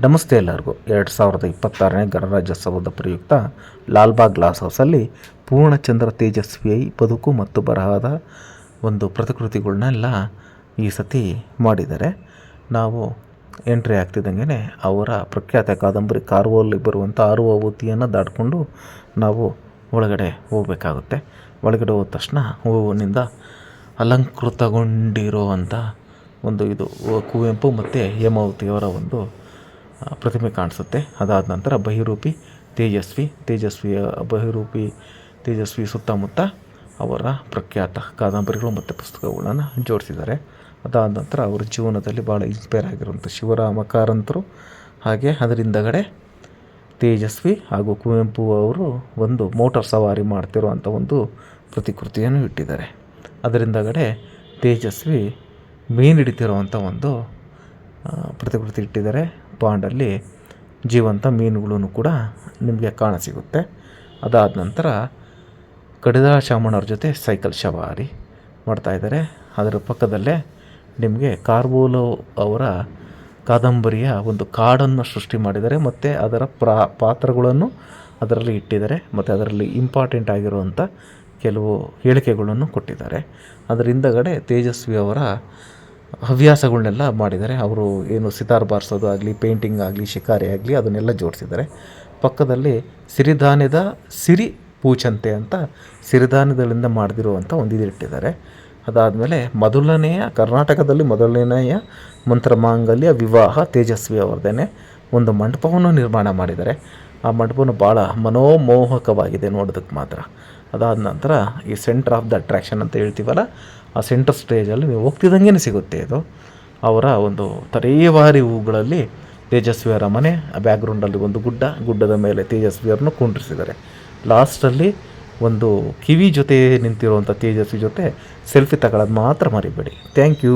ನಮಸ್ತೆ ಎಲ್ಲರಿಗೂ. 2026ನೇ ಗಣರಾಜ್ಯೋತ್ಸವದ ಪ್ರಯುಕ್ತ ಲಾಲ್ಬಾಗ್ ಗ್ಲಾಸ್ ಹೌಸಲ್ಲಿ ಪೂರ್ಣಚಂದ್ರ ತೇಜಸ್ವಿ ಬದುಕು ಮತ್ತು ಬರಹದ ಒಂದು ಪ್ರತಿಕೃತಿಗಳನ್ನೆಲ್ಲ ಈ ಸತಿ ಮಾಡಿದ್ದಾರೆ. ನಾವು ಎಂಟ್ರಿ ಆಗ್ತಿದ್ದಂಗೆ ಅವರ ಪ್ರಖ್ಯಾತ ಕಾದಂಬರಿ ಕಾರ್ವೋಲ್ಲಿ ಬರುವಂಥ ಆರುವವತಿಯನ್ನು ದಾಟಿಕೊಂಡು ನಾವು ಒಳಗಡೆ ಹೋಗಬೇಕಾಗುತ್ತೆ. ಒಳಗಡೆ ಹೋದ ತಕ್ಷಣ ಹೂವಿನಿಂದ ಅಲಂಕೃತಗೊಂಡಿರುವಂಥ ಇದು ಕುವೆಂಪು ಮತ್ತು ಹೇಮಾವತಿಯವರ ಒಂದು ಪ್ರತಿಮೆ ಕಾಣಿಸುತ್ತೆ. ಅದಾದ ನಂತರ ತೇಜಸ್ವಿ ಸುತ್ತಮುತ್ತ ಅವರ ಪ್ರಖ್ಯಾತ ಕಾದಂಬರಿಗಳು ಮತ್ತು ಪುಸ್ತಕಗಳನ್ನು ಜೋಡಿಸಿದ್ದಾರೆ. ಅದಾದ ನಂತರ ಅವರ ಜೀವನದಲ್ಲಿ ಭಾಳ ಇನ್ಸ್ಪೈರ್ ಆಗಿರುವಂಥ ಶಿವರಾಮ ಕಾರಂತರು, ಹಾಗೆ ಅದರಿಂದಗಡೆ ತೇಜಸ್ವಿ ಹಾಗೂ ಕುವೆಂಪು ಅವರು ಒಂದು ಮೋಟಾರ್ ಸವಾರಿ ಮಾಡ್ತಿರುವಂಥ ಒಂದು ಪ್ರತಿಕೃತಿಯನ್ನು ಇಟ್ಟಿದ್ದಾರೆ. ಅದರಿಂದಗಡೆ ತೇಜಸ್ವಿ ಮೀನು ಹಿಡಿತಿರುವಂಥ ಒಂದು ಪ್ರತಿಕೃತಿ ಇಟ್ಟಿದ್ದಾರೆ. ಪಾಂಡಲ್ಲಿ ಜೀವಂತ ಮೀನುಗಳನ್ನು ಕೂಡ ನಿಮಗೆ ಕಾಣಸಿಗುತ್ತೆ. ಅದಾದ ನಂತರ ಕಡಿದಾಳ ಶಾಮಣ್ಣವ್ರ ಜೊತೆ ಸೈಕಲ್ ಸವಾರಿ ಮಾಡ್ತಾಯಿದ್ದಾರೆ. ಅದರ ಪಕ್ಕದಲ್ಲೇ ನಿಮಗೆ ಕಾರ್ವೋಲೋ ಅವರ ಕಾದಂಬರಿಯ ಒಂದು ಕಾಡನ್ನು ಸೃಷ್ಟಿ ಮಾಡಿದ್ದಾರೆ ಮತ್ತು ಅದರ ಪಾತ್ರಗಳನ್ನು ಅದರಲ್ಲಿ ಇಟ್ಟಿದ್ದಾರೆ ಮತ್ತು ಅದರಲ್ಲಿ ಇಂಪಾರ್ಟೆಂಟ್ ಆಗಿರುವಂಥ ಕೆಲವು ಹೇಳಿಕೆಗಳನ್ನು ಕೊಟ್ಟಿದ್ದಾರೆ. ಅದರ ಹಿಂದಗಡೆ ತೇಜಸ್ವಿ ಅವರ ಹವ್ಯಾಸಗಳನ್ನೆಲ್ಲ ಮಾಡಿದ್ದಾರೆ. ಅವರು ಏನು ಸಿತಾರ್ ಬಾರಿಸೋದು ಆಗಲಿ, ಪೇಂಟಿಂಗ್ ಆಗಲಿ, ಶಿಕಾರಿ ಆಗಲಿ ಅದನ್ನೆಲ್ಲ ಜೋಡಿಸಿದ್ದಾರೆ. ಪಕ್ಕದಲ್ಲಿ ಸಿರಿಧಾನ್ಯದ ಸಿರಿ ಪೂಚಂತೆ ಅಂತ ಸಿರಿಧಾನ್ಯಗಳಿಂದ ಮಾಡಿದಿರುವಂಥ ಒಂದು ಇಟ್ಟಿದ್ದಾರೆ. ಅದಾದಮೇಲೆ ಕರ್ನಾಟಕದಲ್ಲಿ ಮೊದಲನೆಯ ಮಂತ್ರಮಾಂಗಲ್ಯ ವಿವಾಹ ತೇಜಸ್ವಿ ಅವರದೇ ಒಂದು ಮಂಟಪವನ್ನು ನಿರ್ಮಾಣ ಮಾಡಿದ್ದಾರೆ. ಆ ಮಂಟಪವನ್ನು ಭಾಳ ಮನೋಮೋಹಕವಾಗಿದೆ ನೋಡೋದಕ್ಕೆ ಮಾತ್ರ. ಅದಾದ ನಂತರ ಈ ಸೆಂಟರ್ ಆಫ್ ದ ಅಟ್ರಾಕ್ಷನ್ ಅಂತ ಹೇಳ್ತೀವಲ್ಲ, ಆ ಸೆಂಟರ್ ಸ್ಟೇಜಲ್ಲಿ ನೀವು ಹೋಗ್ತಿದ್ದಂಗೆ ಸಿಗುತ್ತೆ. ಇದು ಅವರ ಒಂದು ತರೇವಾರಿ ಹೂಗಳಲ್ಲಿ ತೇಜಸ್ವಿಯವರ ಮನೆ, ಆ ಬ್ಯಾಕ್ಗ್ರೌಂಡಲ್ಲಿ ಒಂದು ಗುಡ್ಡದ ಮೇಲೆ ತೇಜಸ್ವಿಯವರನ್ನು ಕುಂಡ್ರಿಸಿದ್ದಾರೆ. ಲಾಸ್ಟಲ್ಲಿ ಒಂದು ಕಿವಿ ಜೊತೆ ನಿಂತಿರುವಂಥ ತೇಜಸ್ವಿ ಜೊತೆ ಸೆಲ್ಫಿ ತಗೊಳ್ಳೋದು ಮಾತ್ರ ಮರಿಬೇಡಿ. Thank you.